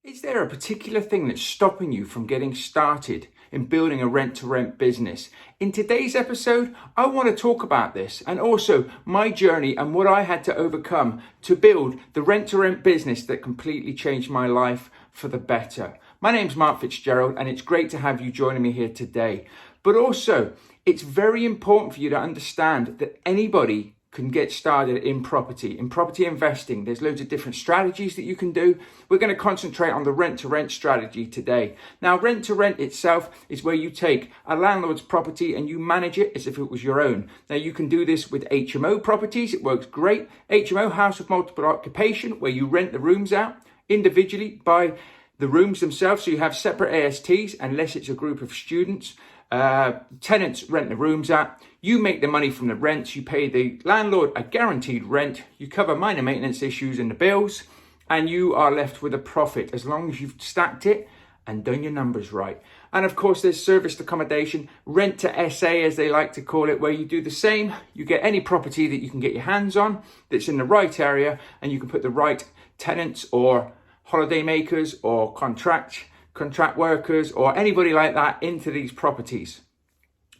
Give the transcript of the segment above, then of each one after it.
Is there a particular thing that's stopping you from getting started in building a rent-to-rent business? In today's episode, I want to talk about this and also my journey and what I had to overcome to build the rent-to-rent business that completely changed my life for the better. My name's Mark Fitzgerald and it's great to have you joining me here today. But also, it's very important for you to understand that anybody can get started in property investing. There's loads of different strategies that you can do. We're going to concentrate on the rent-to-rent strategy today. Now, rent-to-rent itself is where you take a landlord's property and you manage it as if it was your own. Now, you can do this with HMO properties. It works great. HMO, house of multiple occupation, where you rent the rooms out individually by the rooms themselves. So you have separate ASTs unless it's a group of students. Tenants rent the rooms out. You make the money from the rents. You pay the landlord a guaranteed rent. You cover minor maintenance issues and the bills, and you are left with a profit as long as you've stacked it and done your numbers right. And of course, there's serviced accommodation, rent to SA as they like to call it, where you do the same. You get any property that you can get your hands on that's in the right area, and you can put the right tenants or holiday makers or contract workers or anybody like that into these properties.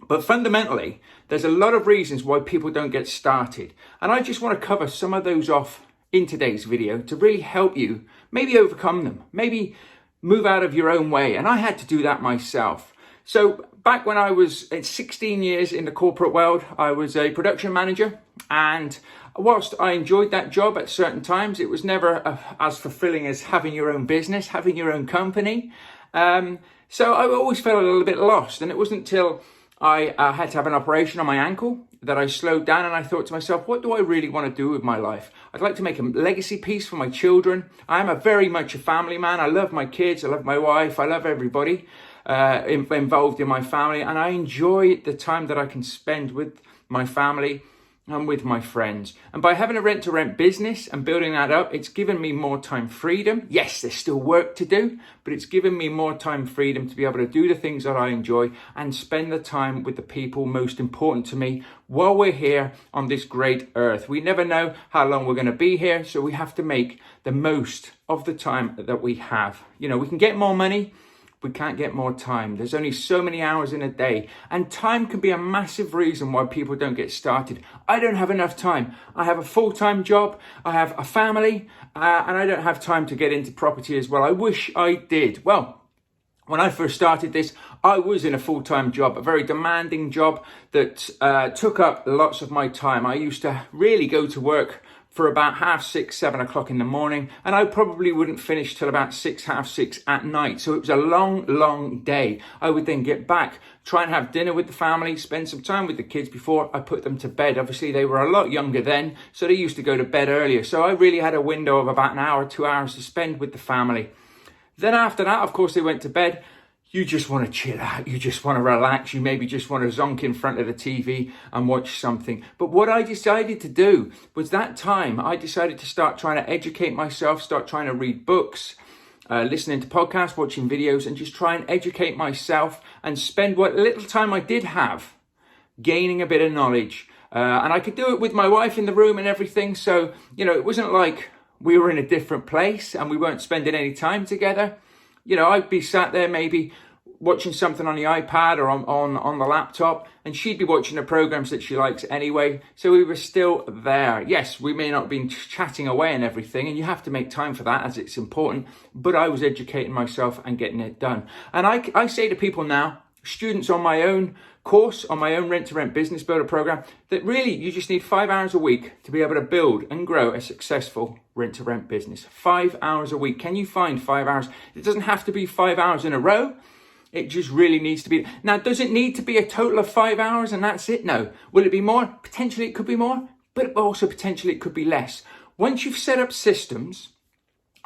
But fundamentally, there's a lot of reasons why people don't get started. And I just want to cover some of those off in today's video to really help you maybe overcome them, maybe move out of your own way. And I had to do that myself. So back when I was 16 years in the corporate world, I was a production manager. And whilst I enjoyed that job at certain times, it was never as fulfilling as having your own business, having your own company. So I always felt a little bit lost. And it wasn't until I had to have an operation on my ankle that I slowed down and I thought to myself, what do I really want to do with my life? I'd like to make a legacy piece for my children. I am very much a family man. I love my kids. I love my wife. I love everybody involved in my family. And I enjoy the time that I can spend with my family and with my friends. And by having a rent-to-rent business and building that up, it's given me more time freedom. Yes, there's still work to do, but it's given me more time freedom to be able to do the things that I enjoy and spend the time with the people most important to me while we're here on this great earth. We never know how long we're going to be here, so we have to make the most of the time that we have. You know, we can get more money, we can't get more time. There's only so many hours in a day, and time can be a massive reason why people don't get started. I don't have enough time. I have a full-time job, I have a family, and I don't have time to get into property as well. I wish I did. Well, when I first started this, I was in a full-time job, a very demanding job that took up lots of my time. I used to really go to work for about 6:30, 7 o'clock in the morning, and I probably wouldn't finish till about 6, 6:30 at night. So it was a long day. I would then get back, try and have dinner with the family, spend some time with the kids before I put them to bed. Obviously, they were a lot younger then, so they used to go to bed earlier. So I really had a window of about an hour, 2 hours to spend with the family. Then after that, of course, they went to bed. You just want to chill out, you just want to relax, you maybe just want to zonk in front of the TV and watch something. But what I decided to do was that time, I decided to start trying to educate myself, start trying to read books, listening to podcasts, watching videos, and just try and educate myself and spend what little time I did have gaining a bit of knowledge. And I could do it with my wife in the room and everything. So, you know, it wasn't like we were in a different place and we weren't spending any time together. You know, I'd be sat there maybe watching something on the iPad or on the laptop, and she'd be watching the programs that she likes anyway. So we were still there. Yes, we may not have been chatting away and everything, and you have to make time for that as it's important, but I was educating myself and getting it done. And I say to people now, students on my own course, on my own rent-to-rent business builder program, that really you just need 5 hours a week to be able to build and grow a successful rent-to-rent business. 5 hours a week. Can you find 5 hours? It doesn't have to be 5 hours in a row. It just really needs to be. Now, does it need to be a total of 5 hours and that's it? No. Will it be more? Potentially it could be more, but also potentially it could be less. Once you've set up systems,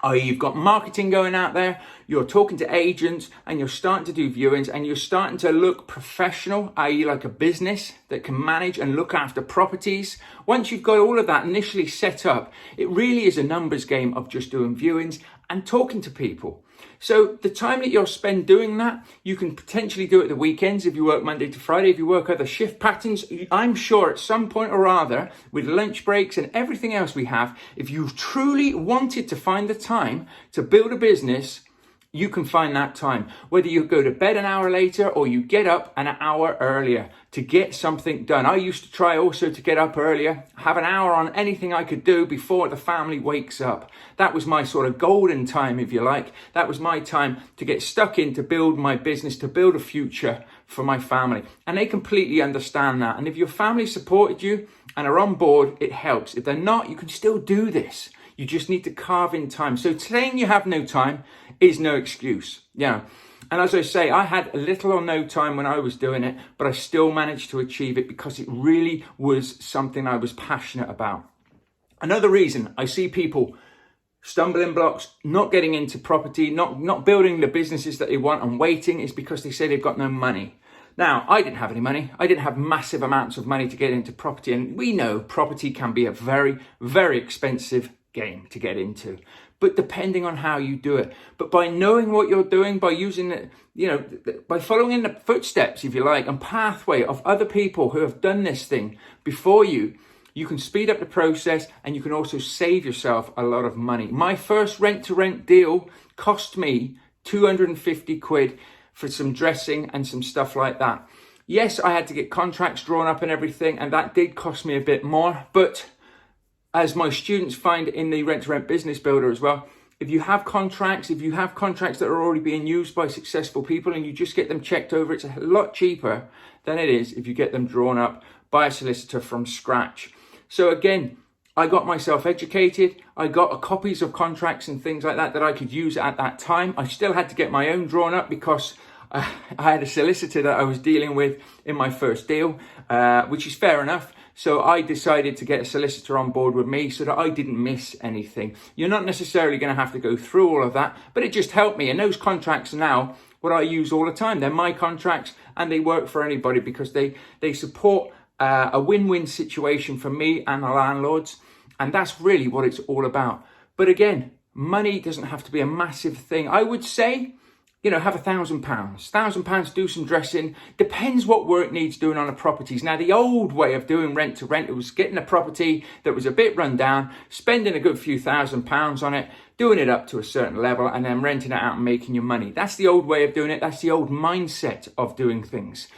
i.e. you've got marketing going out there, you're talking to agents and you're starting to do viewings and you're starting to look professional, i.e. like a business that can manage and look after properties. Once you've got all of that initially set up, it really is a numbers game of just doing viewings and talking to people. So the time that you'll spend doing that, you can potentially do it at the weekends if you work Monday to Friday, if you work other shift patterns. I'm sure at some point or other, with lunch breaks and everything else we have, if you truly wanted to find the time to build a business you can find that time, whether you go to bed an hour later or you get up an hour earlier to get something done. I used to try also to get up earlier, have an hour on anything I could do before the family wakes up. That was my sort of golden time, if you like. That was my time to get stuck in, to build my business, to build a future for my family. And they completely understand that. And if your family supported you and are on board, it helps. If they're not, you can still do this. You just need to carve in time. So saying you have no time is no excuse. Yeah. And as I say, I had little or no time when I was doing it, but I still managed to achieve it because it really was something I was passionate about. Another reason I see people stumbling blocks, not getting into property, not building the businesses that they want and waiting, is because they say they've got no money. Now, I didn't have any money. I didn't have massive amounts of money to get into property. And we know property can be a very, very expensive game to get into, but depending on how you do it. But by knowing what you're doing, by using it, by following in the footsteps, if you like, and pathway of other people who have done this thing before you, you can speed up the process and you can also save yourself a lot of money. My first rent-to-rent deal cost me 250 quid for some dressing and some stuff like that. Yes, I had to get contracts drawn up and everything, and that did cost me a bit more, but as my students find in the rent-to-rent business builder as well, if you have contracts that are already being used by successful people and you just get them checked over, it's a lot cheaper than it is if you get them drawn up by a solicitor from scratch. So again, I got myself educated. I got copies of contracts and things like that I could use at that time. I still had to get my own drawn up because I had a solicitor that I was dealing with in my first deal, which is fair enough. So I decided to get a solicitor on board with me so that I didn't miss anything. You're not necessarily going to have to go through all of that, but it just helped me. And those contracts are now what I use all the time. They're my contracts and they work for anybody because they support a win-win situation for me and the landlords. And that's really what it's all about. But again, money doesn't have to be a massive thing. I would say, have £1,000, do some dressing. Depends what work needs doing on the properties. Now, the old way of doing rent to rent, it was getting a property that was a bit run down, spending a good few £1,000s on it, doing it up to a certain level, and then renting it out and making your money. That's the old way of doing it. That's the old mindset of doing things.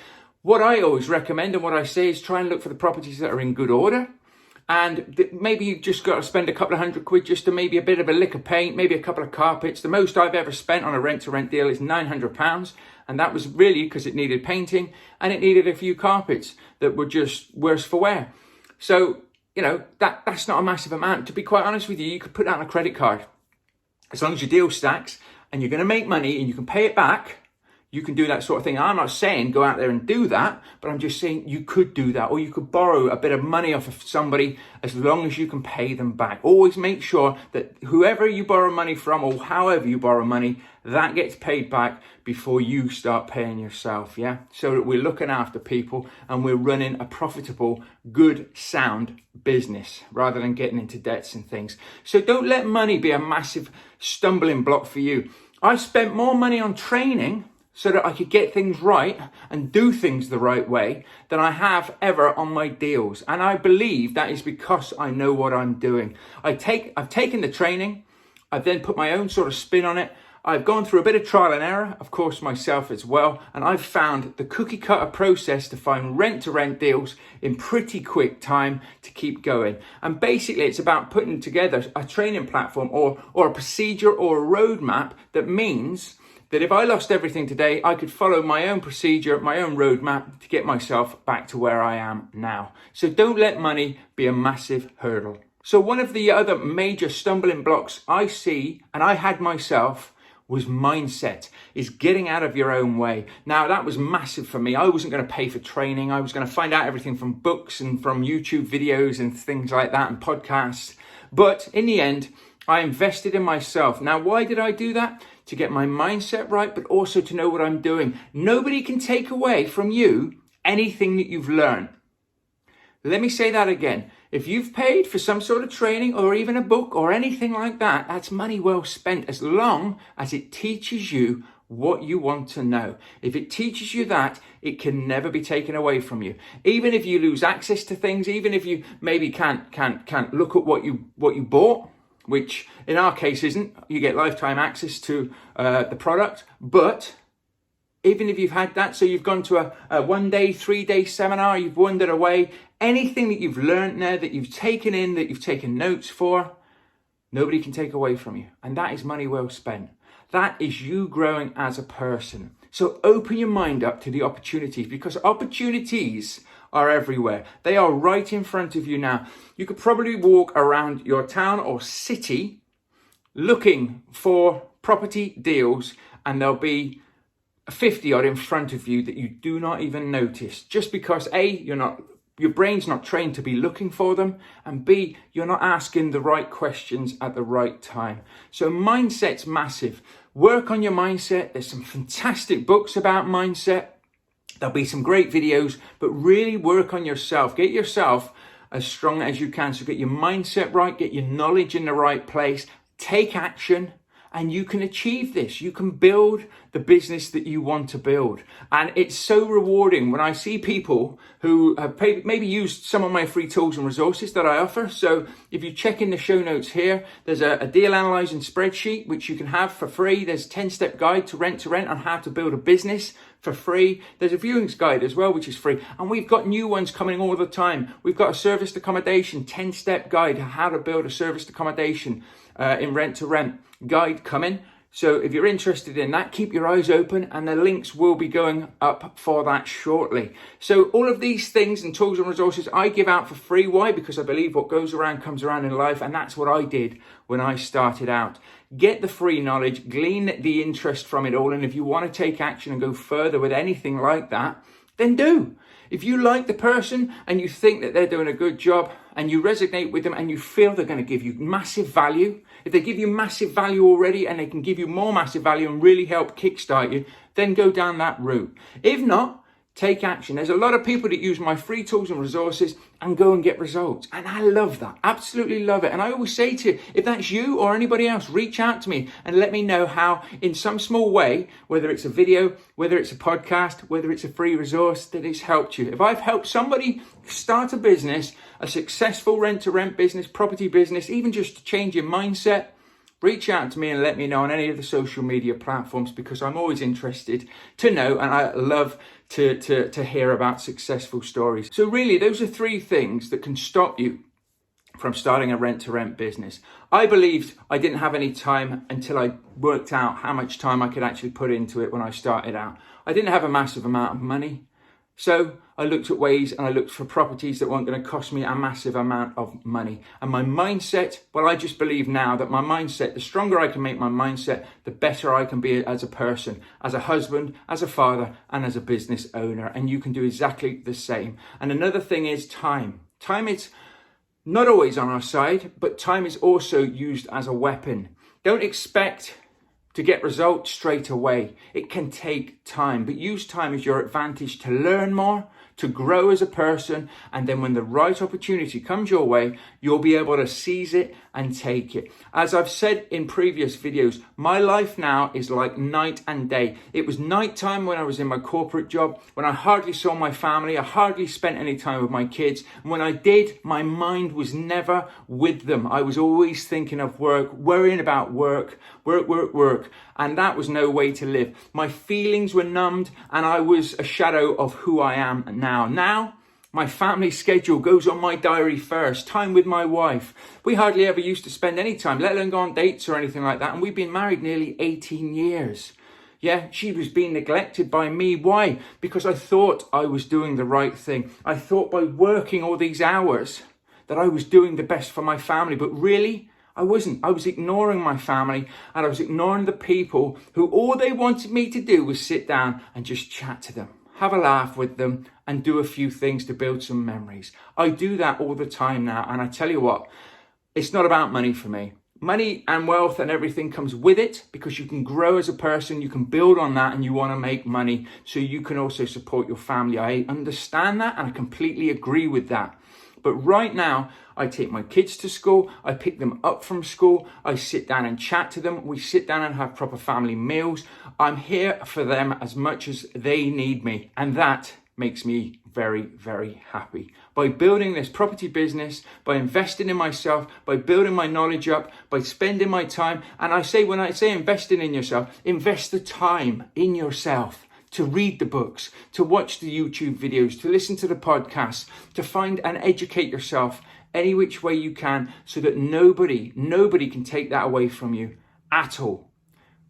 What I always recommend and what I say is try and look for the properties that are in good order. And maybe you've just got to spend a couple of £100 just to maybe a bit of a lick of paint, maybe a couple of carpets. The most I've ever spent on a rent-to-rent deal is £900. And that was really because it needed painting and it needed a few carpets that were just worse for wear. So, that's not a massive amount. To be quite honest with you, you could put that on a credit card. As long as your deal stacks and you're going to make money and you can pay it back, you can do that sort of thing. I'm not saying go out there and do that, but I'm just saying you could do that, or you could borrow a bit of money off of somebody as long as you can pay them back. Always make sure that whoever you borrow money from or however you borrow money, that gets paid back before you start paying yourself, yeah? So that we're looking after people and we're running a profitable, good, sound business rather than getting into debts and things. So don't let money be a massive stumbling block for you. I spent more money on training so that I could get things right and do things the right way than I have ever on my deals. And I believe that is because I know what I'm doing. I've taken the training, I've then put my own sort of spin on it. I've gone through a bit of trial and error, of course, myself as well. And I've found the cookie cutter process to find rent-to-rent deals in pretty quick time to keep going. And basically it's about putting together a training platform or a procedure or a roadmap that means that if I lost everything today, I could follow my own procedure, my own roadmap to get myself back to where I am now. So don't let money be a massive hurdle. So one of the other major stumbling blocks I see, and I had myself, was mindset, is getting out of your own way. Now that was massive for me. I wasn't going to pay for training. I was going to find out everything from books and from YouTube videos and things like that and podcasts. But in the end, I invested in myself. Now, why did I do that? To get my mindset right, but also to know what I'm doing. Nobody can take away from you anything that you've learned. Let me say that again. If you've paid for some sort of training or even a book or anything like that, that's money well spent as long as it teaches you what you want to know. If it teaches you that, it can never be taken away from you. Even if you lose access to things, even if you maybe can't look at what you bought, which in our case isn't. You get lifetime access to the product, but even if you've had that, so you've gone to a 1 day, 3 day seminar, you've wandered away, anything that you've learned there, that you've taken in, that you've taken notes for, nobody can take away from you. And that is money well spent. That is you growing as a person. So open your mind up to the opportunities, because opportunities are everywhere. They are right in front of you now. You could probably walk around your town or city looking for property deals, and there'll be 50 odd in front of you that you do not even notice, just because your brain's not trained to be looking for them, and B, you're not asking the right questions at the right time. So mindset's massive. Work on your mindset. There's some fantastic books about mindset. There'll be some great videos, but really work on yourself. Get yourself as strong as you can. So get your mindset right, get your knowledge in the right place, take action, and you can achieve this. You can build the business that you want to build. And it's so rewarding when I see people who have maybe used some of my free tools and resources that I offer. So if you check in the show notes here, there's a deal analyzing spreadsheet, which you can have for free. There's a 10-step guide to rent on how to build a business for free. There's a viewings guide as well, which is free. And we've got new ones coming all the time. We've got a serviced accommodation 10-step guide, how to build a serviced accommodation in rent guide coming. So if you're interested in that, keep your eyes open, and the links will be going up for that shortly. So all of these things and tools and resources I give out for free. Why? Because I believe what goes around comes around in life, and that's what I did when I started out. Get the free knowledge, glean the interest from it all, and if you want to take action and go further with anything like that, then do. If you like the person and you think that they're doing a good job and you resonate with them and you feel they're going to give you massive value, if they give you massive value already and they can give you more massive value and really help kickstart you, then go down that route. If not, take action. There's a lot of people that use my free tools and resources and go and get results. And I love that. Absolutely love it. And I always say to you, if that's you or anybody else, reach out to me and let me know how in some small way, whether it's a video, whether it's a podcast, whether it's a free resource, that it's helped you. If I've helped somebody start a business, a successful rent-to-rent business, property business, even just to change your mindset, reach out to me and let me know on any of the social media platforms, because I'm always interested to know, and I love to hear about successful stories. So really, those are 3 things that can stop you from starting a rent-to-rent business. I believed I didn't have any time until I worked out how much time I could actually put into it when I started out. I didn't have a massive amount of money. So I looked at ways and I looked for properties that weren't going to cost me a massive amount of money. And my mindset, well, I just believe now that my mindset, the stronger I can make my mindset, the better I can be as a person, as a husband, as a father, and as a business owner. And you can do exactly the same. And another thing is time. Time is not always on our side, but time is also used as a weapon. Don't expect to get results straight away. It can take time, but use time as your advantage to learn more, to grow as a person, and then when the right opportunity comes your way, you'll be able to seize it and take it. As I've said in previous videos, my life now is like night and day. It was nighttime when I was in my corporate job, when I hardly saw my family, I hardly spent any time with my kids. And when I did, my mind was never with them. I was always thinking of work, worrying about work, and that was no way to live. My feelings were numbed, and I was a shadow of who I am now. Now, my family schedule goes on my diary first. Time with my wife. We hardly ever used to spend any time, let alone go on dates or anything like that. And we've been married nearly 18 years. Yeah, she was being neglected by me. Why? Because I thought I was doing the right thing. I thought by working all these hours that I was doing the best for my family. But really, I wasn't. I was ignoring my family, and I was ignoring the people who all they wanted me to do was sit down and just chat to them, have a laugh with them, and do a few things to build some memories. I do that all the time now, and I tell you what, it's not about money for me. Money and wealth and everything comes with it, because you can grow as a person, you can build on that, and you want to make money so you can also support your family. I understand that, and I completely agree with that. But right now, I take my kids to school, I pick them up from school, I sit down and chat to them, we sit down and have proper family meals. I'm here for them as much as they need me, and that makes me very, very happy. By building this property business, by investing in myself, by building my knowledge up, by spending my time. And when I say investing in yourself, invest the time in yourself to read the books, to watch the YouTube videos, to listen to the podcasts, to find and educate yourself any which way you can, so that nobody can take that away from you at all.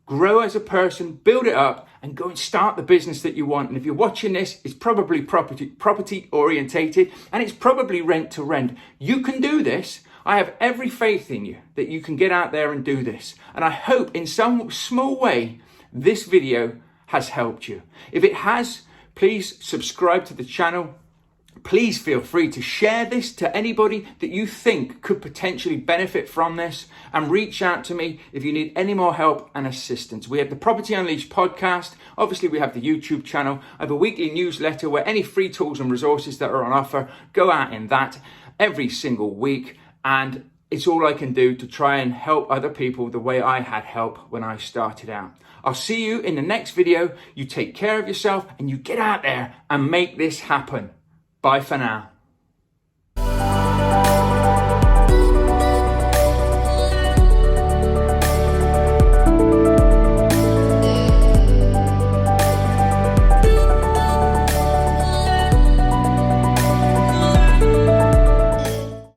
Grow as a person, build it up, and go and start the business that you want. And if you're watching this, it's probably property orientated, and it's probably rent to rent. You can do this. I have every faith in you that you can get out there and do this. And I hope in some small way, this video has helped you. If it has, please subscribe to the channel. Please feel free to share this to anybody that you think could potentially benefit from this, and reach out to me if you need any more help and assistance. We have the Property Unleashed podcast. Obviously, we have the YouTube channel. I have a weekly newsletter where any free tools and resources that are on offer go out in that every single week. And it's all I can do to try and help other people the way I had help when I started out. I'll see you in the next video. You take care of yourself and you get out there and make this happen. Bye for now.